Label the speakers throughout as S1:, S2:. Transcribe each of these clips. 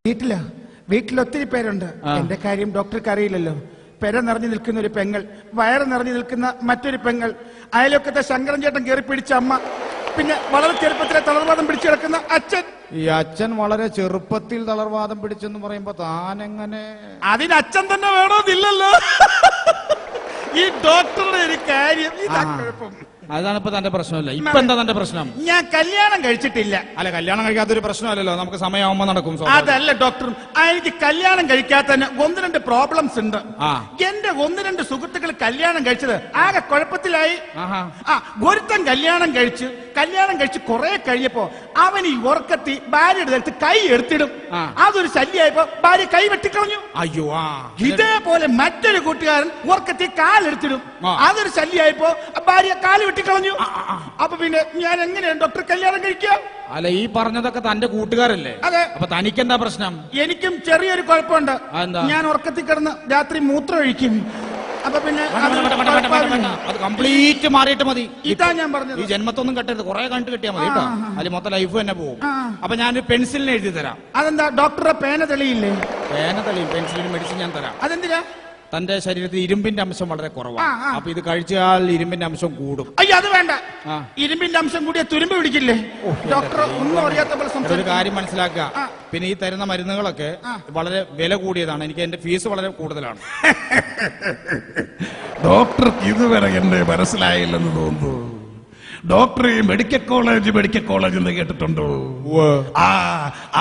S1: വീട്ടിൽ ഒത്തിരി പേരുണ്ട്. എന്റെ കാര്യം ഡോക്ടർക്ക് അറിയില്ലല്ലോ. പെര നിറഞ്ഞു നിൽക്കുന്ന ഒരു പെങ്ങൾ, വയറ് നിറഞ്ഞു നിൽക്കുന്ന മറ്റൊരു പെങ്ങൾ, അയലൊക്കത്തെ ശങ്കരൻ ചേട്ടൻ കയറി പിടിച്ച അമ്മ, പിന്നെ വളരെ ചെറുപ്പത്തിലെ തളർവാദം പിടിച്ചു കിടക്കുന്ന അച്ഛൻ.
S2: ഈ അച്ഛൻ വളരെ ചെറുപ്പത്തിൽ തളർവാദം പിടിച്ചെന്ന് പറയുമ്പോ താനെങ്ങനെ?
S1: അതിന് അച്ഛൻ തന്നെ വേണമെന്നില്ലല്ലോ. ഈ ഡോക്ടറുടെ ഒരു കാര്യം കുഴപ്പം.
S2: അതാണ് ഇപ്പൊ തന്റെ പ്രശ്നമല്ല. ഇപ്പൊ എന്താ തന്റെ പ്രശ്നം?
S1: ഞാൻ കല്യാണം കഴിച്ചിട്ടില്ല.
S2: അല്ല, കല്യാണം കഴിക്കാത്തൊരു പ്രശ്നമല്ലല്ലോ, നമുക്ക് സമയമാകുമ്പോ നടക്കും.
S1: അതല്ല ഡോക്ടർ, എനിക്ക് കല്യാണം കഴിക്കാത്ത 1-2 പ്രോബ്ലംസ് ഉണ്ട്. എന്റെ 1-2 സുഹൃത്തുക്കൾ കല്യാണം കഴിച്ചത് ആകെ കുഴപ്പത്തിലായി. ഒരുത്തൻ കല്യാണം കഴിച്ച് കുറെ കഴിഞ്ഞപ്പോ അവൻ ഈ ഉറക്കത്തി ഭാര്യയുടെ അടുത്ത് കൈ എടുത്തിടും. അതൊരു ശല്യമായപ്പോ ഭാര്യ കൈ വെട്ടിക്കളഞ്ഞു.
S2: അയ്യോ.
S1: ഇതേപോലെ മറ്റൊരു കൂട്ടുകാരൻ ഉറക്കത്തി കാലെടുത്തിടും. അതൊരു ശല്യമായപ്പോ ഭാര്യ കാല് വെട്ടിക്കളഞ്ഞു. അപ്പൊ പിന്നെ ഞാൻ എങ്ങനെയാണ് ഡോക്ടർ കല്യാണം കഴിക്കുക?
S2: അല്ല, ഈ പറഞ്ഞതൊക്കെ തന്റെ കൂട്ടുകാരല്ലേ?
S1: അതെ.
S2: അപ്പൊ തനിക്കെന്താ പ്രശ്നം?
S1: എനിക്കും ചെറിയൊരു കുഴപ്പമുണ്ട്. ഞാൻ ഉറക്കത്തിൽ കിടന്ന് രാത്രി മൂത്രം ഒഴിക്കും. അപ്പൊ പിന്നെ
S2: അത് കംപ്ലീറ്റ് മാറിയിട്ട് മതി.
S1: ഇതാ ഞാൻ പറഞ്ഞത്.
S2: ഈ ജന്മത്തൊന്നും കെട്ടരുത്, കുറെ കണ്ടു കിട്ടിയാൽ മതി കേട്ടോ. അതിൽ മൊത്തം ലൈഫ് തന്നെ പോകും. അപ്പൊ ഞാൻ പെൻസിലിന് എഴുതി തരാം.
S1: അതെന്താ ഡോക്ടറെ പേന തെളിയില്ലേ?
S2: പേന തെളിയും, പെൻസിലിന് മെഡിസിൻ ഞാൻ തരാം.
S1: അതെന്തിനാ?
S2: തന്റെ ശരീരത്തിൽ ഇരുമ്പിന്റെ അംശം വളരെ കുറവാണ്. അപ്പൊ ഇത് കഴിച്ചാൽ ഇരുമ്പിന്റെ അംശം കൂടും.
S1: അയ്യോ, അത് വേണ്ട. ഇരുമ്പിന്റെ അംശം കൂടിയ തുരുമ്പ് പിടിക്കില്ലേ? ഡോക്ടർ ഒന്നും അറിയാത്ത പോലെ
S2: ഒരു കാര്യം മനസ്സിലാക്കുക. പിന്നെ ഈ തരുന്ന മരുന്നുകളൊക്കെ വളരെ വില കൂടിയതാണ്. എനിക്ക് എന്റെ ഫീസ് വളരെ കൂടുതലാണ്.
S3: ഡോക്ടർക്ക് ഇതുവരെ എന്നെ മനസ്സിലായില്ലെന്ന് തോന്നുന്നു. ഡോക്ടർ മെഡിക്കൽ കോളേജ് എന്ന് കേട്ടിട്ടുണ്ടോ?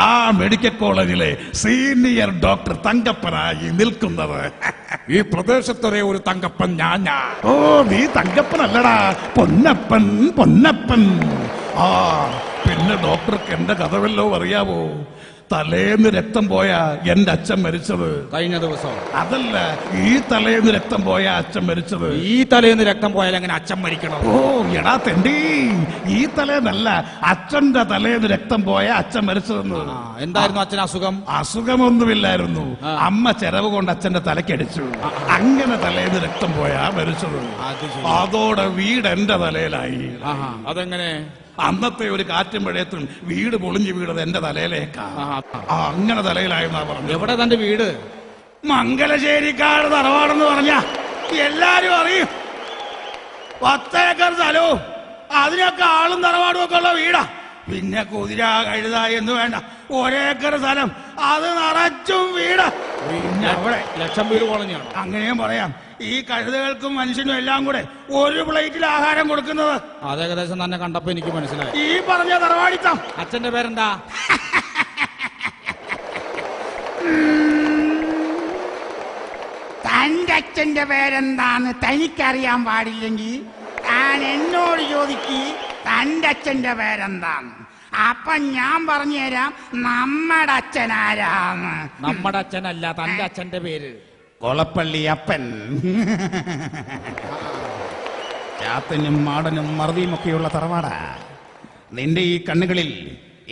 S3: ആ മെഡിക്കൽ കോളേജിലെ സീനിയർ ഡോക്ടർ തങ്കപ്പനായി നിൽക്കുന്നത്.
S4: ഈ പ്രദേശത്തൊരേ ഒരു തങ്കപ്പൻ ഞാനാ.
S3: ഓ, നീ തങ്കപ്പനല്ലടാ, പൊന്നപ്പൻ. പിന്നെ ഡോക്ടർക്ക് എന്റെ കഥ വല്ലോ അറിയാവോ? തലേന്ന് രക്തം പോയ എന്റെ അച്ഛൻ മരിച്ചത്
S2: കഴിഞ്ഞ ദിവസം.
S3: അതല്ല, ഈ തലേന്ന് രക്തം പോയ അച്ഛൻ മരിച്ചത്.
S2: ഈ തലേന്ന് രക്തം പോയാൽ എങ്ങനെ അച്ഛൻ മരിക്കണം?
S3: ഓ എടാ തെണ്ടി, ഈ തലേന്നല്ല, അച്ഛന്റെ തലേന്ന് രക്തം പോയ അച്ഛൻ മരിച്ചതെന്ന്.
S2: എന്തായിരുന്നു അച്ഛൻ അസുഖം?
S3: അസുഖമൊന്നുമില്ലായിരുന്നു. അമ്മ ചെലവ് കൊണ്ട് അച്ഛന്റെ തലക്കടിച്ചു. അങ്ങനെ തലേന്ന് രക്തം പോയാ മരിച്ചത്. അതോടെ വീട് എന്റെ തലയിലായി.
S2: അതെങ്ങനെ?
S3: അന്നത്തെ ഒരു കാറ്റും മഴയത്തും വീട് പൊളിഞ്ഞു വീണത് എന്റെ തലയിലേക്കാ. അങ്ങനെ തലയിലായെന്നാ പറഞ്ഞു.
S2: എവിടെ തന്റെ വീട്?
S3: മംഗലശ്ശേരിക്കാട് തറവാടെന്ന് പറഞ്ഞ എല്ലാരും അറിയും. 10 ഏക്കർ സ്ഥലവും അതിനൊക്കെ ആളും തറവാടും ഒക്കെ ഉള്ള വീടാ. പിന്നെ കുതിര കഴുത എന്ന് വേണ്ട, 1 ഏക്കർ സ്ഥലം അത് നിറച്ചും വീട്.
S2: പിന്നെ അവിടെ ലക്ഷം വീട് പൊളിഞ്ഞാണ്.
S3: അങ്ങനെയും പറയാം. ഈ കഴുതകൾക്കും മനുഷ്യനും എല്ലാം കൂടെ ഒരു പ്ലേറ്റിൽ ആഹാരം കൊടുക്കുന്നത്.
S2: അത് ഏകദേശം തന്നെ കണ്ടപ്പോ എനിക്ക് മനസ്സിലായി.
S3: ഈ പറഞ്ഞ തറവാടിത്തം.
S2: അച്ഛന്റെ പേരെന്താ?
S1: തന്റെ അച്ഛന്റെ പേരെന്താന്ന് തനിക്കറിയാൻ പാടില്ലെങ്കിൽ താൻ എന്നോട് ചോദിക്ക് തന്റെ അച്ഛന്റെ പേരെന്താന്ന്. അപ്പൊ ഞാൻ പറഞ്ഞു തരാം നമ്മുടെ അച്ഛൻ ആരാന്ന്.
S2: നമ്മുടെ അച്ഛനല്ല, തന്റെ അച്ഛന്റെ പേര്
S1: കൊളപ്പള്ളി അപ്പൻ. ചാത്തനും മാടനും മറുതിയും ഒക്കെയുള്ള തറവാടാ. നിന്റെ ഈ കണ്ണുകളിൽ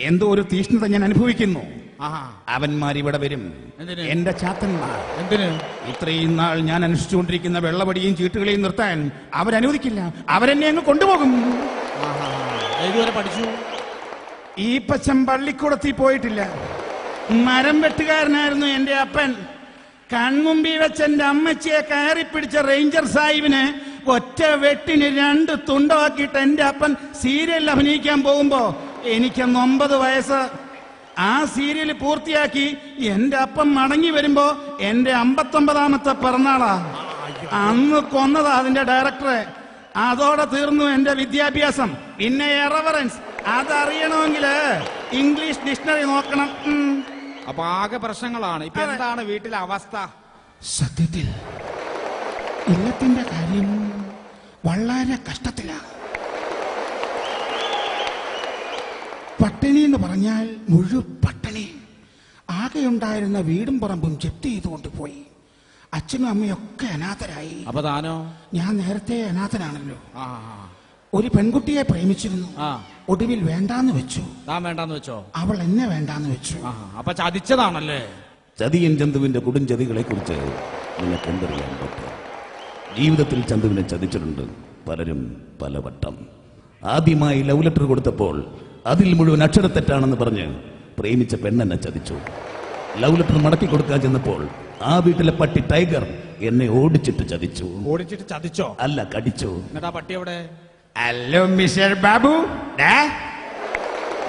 S1: എന്തോ ഒരു തീഷ്ണത ഞാൻ അനുഭവിക്കുന്നു. അവന്മാരിവിടെ വരും, എന്റെ ചാത്തന്മാർ.
S2: എന്തിന്?
S1: ഇത്രയും നാൾ ഞാൻ അനുഷ്ഠിച്ചുകൊണ്ടിരിക്കുന്ന വെള്ളപടിയും ചീട്ടുകളെയും നിർത്താൻ അവരനുവദിക്കില്ല. അവരെന്നെ അങ്ങ് കൊണ്ടുപോകും.
S2: ഇതുവരെ പഠിച്ചു?
S1: ഈ പച്ചം പള്ളിക്കൂടത്തിൽ പോയിട്ടില്ല. മരം വെട്ടുകാരനായിരുന്നു എന്റെ അപ്പൻ. കൺമുമ്പിൽ വെച്ച് എന്റെ അമ്മച്ചിയെ കയറി പിടിച്ച റേഞ്ചർ സാഹിബിനെ ഒറ്റ വെട്ടിന് 2 തുണ്ടമാക്കിയിട്ട് എന്റെ അപ്പൻ സീരിയലിൽ അഭിനയിക്കാൻ പോകുമ്പോ എനിക്ക് 9 വയസ്സ്. ആ സീരിയൽ പൂർത്തിയാക്കി എന്റെ അപ്പൻ മടങ്ങി വരുമ്പോ എന്റെ 59ാമത്തെ പിറന്നാളാ. അന്ന് കൊന്നതാ അതിന്റെ ഡയറക്ടറെ. അതോടെ തീർന്നു എന്റെ വിദ്യാഭ്യാസം. പിന്നെ റെഫറൻസ് അതറിയണമെങ്കിൽ ഇംഗ്ലീഷ് ഡിക്ഷണറി നോക്കണം.
S2: അപ്പൊ ആകെ പ്രശ്നങ്ങളാണ്. ഇപ്പൊ എന്താണ് വീട്ടിലെ അവസ്ഥ?
S1: സത്യത്തിൽ ഇല്ലത്തിന്റെ കാര്യം വളരെ കഷ്ടത്തിലാണ്. പട്ടിണി എന്ന് പറഞ്ഞാൽ മുഴുപട്ടിണി. ആകെയുണ്ടായിരുന്ന വീടും പറമ്പും ജപ്തി ചെയ്തുകൊണ്ട് പോയി. അച്ഛനും അമ്മയൊക്കെ അനാഥരായി.
S2: അപ്പൊ താനോ?
S1: ഞാൻ നേരത്തെ അനാഥനാണല്ലോ. ഒരു പെൺകുട്ടിയെ പ്രേമിച്ചിരുന്നു. ഒടുവിൽ വേണ്ടാന്ന് വെച്ചു.
S2: താൻ വേണ്ടാന്ന് വെച്ചോ?
S1: അവൾ എന്നെ വേണ്ടാന്ന് വെച്ചു.
S2: അപ്പൊ ചതിച്ചതാണല്ലേ?
S5: ചതിയൻ ചന്തുവിന്റെ കൊടുംചതികളെ കുറിച്ച് നിങ്ങൾക്ക് എന്തറിയാൻ പറ്റും? ജീവിതത്തിൽ ചന്തുവിനെ ചതിച്ചിട്ടുണ്ട് പലരും പലവട്ടം. ആദ്യമായി ലവ് ലെറ്റർ കൊടുത്തപ്പോൾ അതിൽ മുഴുവൻ അക്ഷരത്തെറ്റാണെന്ന് പറഞ്ഞ് പ്രേമിച്ച പെണ്ണെന്നെ ചതിച്ചു. ലവ് ലെറ്റർ മടക്കി കൊടുക്കാൻ ചെന്നപ്പോൾ ആ വീട്ടിലെ പട്ടി ടൈഗർ എന്നെ ഓടിച്ചിട്ട് ചതിച്ചു.
S2: ഓടിച്ചിട്ട് ചതിച്ചോ?
S5: അല്ല, കടിച്ചു.
S2: എന്നിട്ടാ പട്ടി എവിടെ?
S1: ഹലോ മിസ്റ്റർ ബാബു,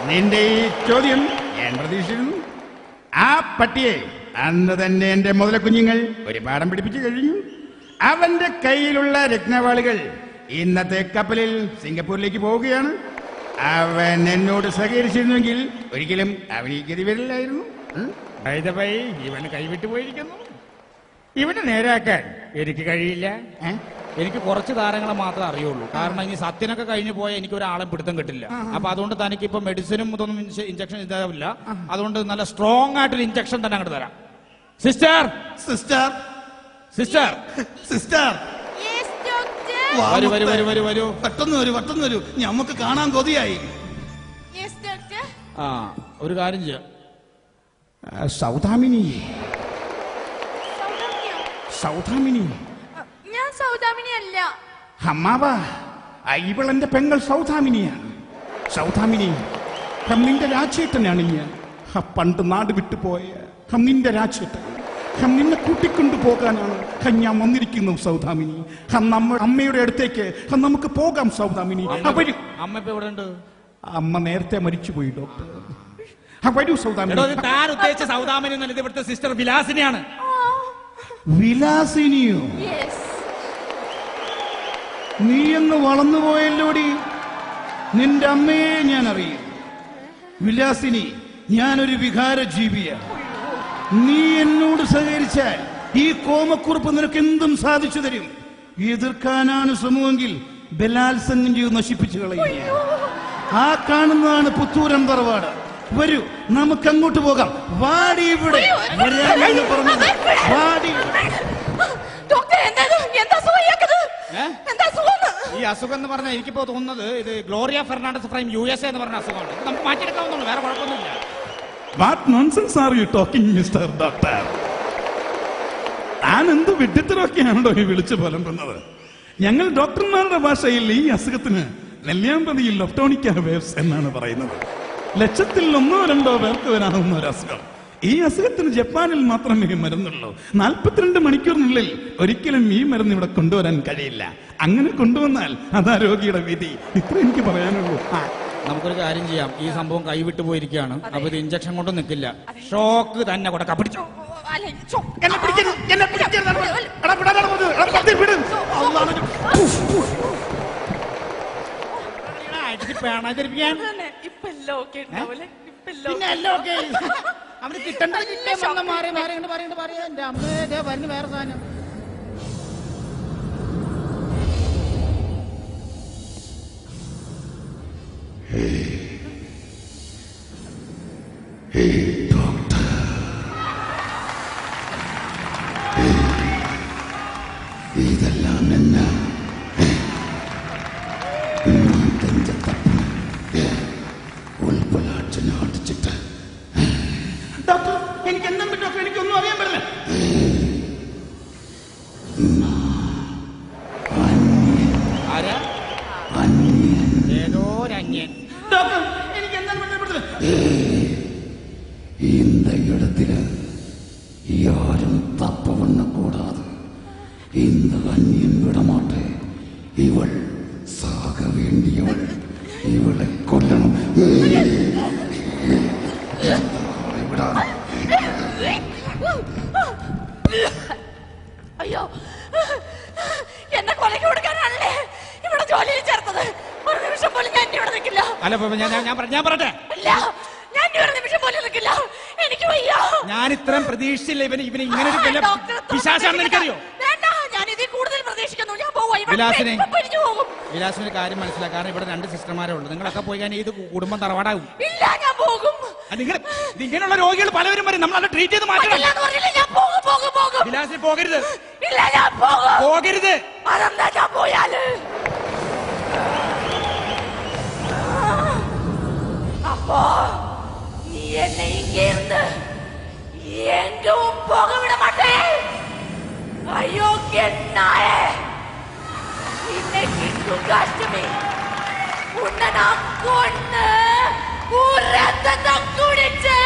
S1: നിന്റെ ഈ ചോദ്യം ഞാൻ പ്രതീക്ഷിക്കുന്നു. ആ പട്ടിയെ അന്ന് തന്നെ എന്റെ മുതല കുഞ്ഞുങ്ങൾ ഒരു പാഠം പിടിപ്പിച്ചു കഴിഞ്ഞു. അവന്റെ കയ്യിലുള്ള രത്നവാളികൾ ഇന്നത്തെ കപ്പലിൽ സിംഗപ്പൂരിലേക്ക് പോവുകയാണ്. അവൻ എന്നോട് സഹകരിച്ചിരുന്നെങ്കിൽ ഒരിക്കലും അവൻ ഈ ഗതി വരില്ലായിരുന്നു.
S3: ഇവന് കൈവിട്ടു പോയിരിക്കുന്നു. ഇവനെ നേരാക്കാൻ എനിക്ക് കഴിയില്ല.
S2: എനിക്ക് കുറച്ച് താരങ്ങളെ മാത്രമേ അറിയുള്ളൂ. കാരണം ഇനി സത്യനൊക്കെ കഴിഞ്ഞു പോയാൽ എനിക്ക് ഒരാളെ പിടുത്തം കിട്ടില്ല. അപ്പൊ അതുകൊണ്ട് തനിക്ക് ഇപ്പൊ മെഡിസിനും ഇതൊന്നും ഇഞ്ചക്ഷൻ ഇതാവില്ല. അതുകൊണ്ട് നല്ല സ്ട്രോങ് ആയിട്ടൊരു ഇഞ്ചക്ഷൻ തന്നെ അങ്ങോട്ട് തരാം. സിസ്റ്റർ,
S1: സിസ്റ്റർ,
S2: സിസ്റ്റർ,
S1: സിസ്റ്റർ,
S2: വരൂ വരൂ വരൂ വരൂ വരൂ.
S1: പെട്ടെന്ന് വരൂ, ഞമ്മക്ക് കാണാൻ കൊതിയായി.
S2: ആ, ഒരു കാര്യം ചെയ്യാം.
S1: സൗദാമിനി,
S6: ഞാൻ സൗദാമിനി അല്ല.
S1: അമ്മാവാ, ഇവളെന്റെ പെങ്ങൾ സൗദാമിനിയാണ്. സൗദാമിനി, നിന്റെ രാജേട്ടനാണ് ഞാൻ. പണ്ട് നാട് വിട്ടുപോയ നിന്റെ രാജേട്ടൻ. നിന്നെ കൂട്ടിക്കൊണ്ടു പോകാനാണ് ഞാൻ വന്നിരിക്കുന്നു സൗദാമിനി. അമ്മയുടെ അടുത്തേക്ക് നമുക്ക് പോകാം സൗദാമിനി.
S2: അമ്മ ഇപ്പൊ എവിടെ ഉണ്ട്?
S1: അമ്മ നേരത്തെ മരിച്ചുപോയി ഡോക്ടർ. വരൂ സൗദാമിനി.
S2: താൻ ഉദ്ദേശിച്ച സൗദാമിനി എന്നത് ഇവിടുത്തെ സിസ്റ്റർ വിലാസിനിയാണ്.
S1: വിലാസിനിയോ? നീ എന്ന് വളർന്നുപോയല്ലോടി. നിന്റെ അമ്മയെ ഞാൻ അറിയും. വിലാസിനി, ഞാനൊരു വികാര ജീവിയാണ്. നീ എന്നോട് സഹകരിച്ചാൽ ഈ കോമക്കുറുപ്പ് നിനക്ക് എന്തും സാധിച്ചു തരും. എതിർക്കാനാണ് ശ്രമമെങ്കിൽ ബലാത്സംഗം നശിപ്പിച്ചു കളയുക. ആ കാണുന്നതാണ് പുത്തൂരം തറവാട്. വരൂ, നമുക്ക് അങ്ങോട്ട് പോകാം. വാടി ഇവിടെ പറഞ്ഞത്. വാടി.
S2: ഈ അസുഖം എന്ന് പറഞ്ഞാൽ എനിക്കിപ്പോ തോന്നുന്നത് ഇത് ഗ്ലോറിയ ഫെർണാണ്ടസ് ഫ്രം USA എന്ന് പറഞ്ഞ അസുഖമാണ്. നമുക്ക് മാറ്റിയെടുക്കാവുന്നുള്ളൂ, വേറെ കുഴപ്പമൊന്നുമില്ല.
S1: What nonsense are you talking, Mr. Doctor? താൻ എന്ത് വിഡ്ഢിത്തരൊക്കെയാണോ ഈ വിളിച്ചു പുലമ്പുന്നത്? ഞങ്ങൾ ഡോക്ടർമാരുടെ ഭാഷയിൽ ഈ അസുഖത്തിന് നെല്ലിയാമ്പതിയിൽ ഒപ്റ്റോണിക്ക വേവ്സ് എന്നാണ് പറയുന്നത്. ലക്ഷത്തിൽ 1-2 പേർക്ക് വരാവുന്ന ഒരു അസുഖം. ഈ അസുഖത്തിന് ജപ്പാനിൽ മാത്രമേ മരുന്നുള്ളൂ. 42 മണിക്കൂറിനുള്ളിൽ ഒരിക്കലും ഈ മരുന്ന് ഇവിടെ കൊണ്ടുവരാൻ കഴിയില്ല. അങ്ങനെ കൊണ്ടുവന്നാൽ അതാ രോഗിയുടെ വിധി. ഇത്ര എനിക്ക് പറയാനുള്ളൂ.
S2: നമുക്കൊരു കാര്യം ചെയ്യാം. ഈ സംഭവം കൈവിട്ടു പോയിരിക്കുകയാണ്. അപ്പൊ ഇത് ഇഞ്ചക്ഷൻ കൊണ്ട് നിൽക്കില്ല. ഷോക്ക് തന്നെ കൊടുക്കാം. പിടിച്ചോ. അവന് കിട്ടേണ്ട മാറി മാറി പറയാ. എന്റെ അമ്മ വരുന്നു വേറെ സാധനം.
S5: ഇതെല്ലാം എന്നെ ഉൾപ്പലാക്ഷനെ അടിച്ചിട്ട്.
S1: ഡോക്ടർ, എനിക്ക് എന്താ ഡോക്ടർ? എനിക്കൊന്നും അറിയാൻ പറ്റില്ല.
S2: ഏതോ ഒരന്യൻ.
S1: ഡോക്ടർ, എനിക്ക് എന്താ പറ്റില്ല.
S5: இந்த இடத்துல யாரும் தப்பு பண்ணக்கூடாது. இந்த அந்நியன் விடமாட்டே. இவள் சாக வேண்டியவள். இவளை கொல்லணும்.
S6: അയ്യോ, എന്നെ കൊലയ്ക്ക് കൊടുക്കാനാണല്ലേ ഇവിടെ ജോലിയിൽ ചേർത്തത്. ഒരു നിമിഷം പോലും ഞാൻ ഇവിടെ നിൽക്കില്ല.
S2: അല്ല, ഞാൻ പറയട്ടെ.
S6: ഇല്ല, ഞാൻ ഒരു നിമിഷം പോലും നിൽക്കില്ല. എനിക്ക് വയ്യ.
S2: ഞാൻ ഇത്രയും പ്രതീക്ഷിച്ചില്ല ഇവന് ഇങ്ങനെ ഒരു വിശാസാണെന്ന് എനിക്കറിയോ.
S6: വേണ്ട, ഞാൻ ഇതിൽ കൂടുതൽ പ്രതീക്ഷിക്കുന്നു. ഞാൻ പോവാ.
S2: വിലാസിന് ഒരു കാര്യം മനസ്സിലാക്കാം. കാരണം ഇവിടെ 2 സിസ്റ്റർമാരേ ഉള്ളൂ. നിങ്ങളൊക്കെ പോയി കഴിഞ്ഞാൽ ഇത് കുടുംബം തറവാടാകും.
S6: ഇല്ല, ഞാൻ പോകും.
S2: ഇങ്ങനെയുള്ള രോഗികൾ പലവരും വരും. നമ്മൾ അത് ട്രീറ്റ് ചെയ്ത് മാറ്റണം. വിലാസിന് പോകരുത്.
S6: ഇല്ല, ഞാൻ പോകും.
S2: പോകരുത്.
S6: അതെന്താ ഞാൻ പോയാല്? அப்போ நீ என்னை இங்கே இருந்து எங்கும் போக விட மாட்டேன். அயோக்கிய நாயே, இன்னைக்கு துர்காஷ்டமி. உன்னை நான் கொன்னு உன் ரத்தத்தை குடிச்சு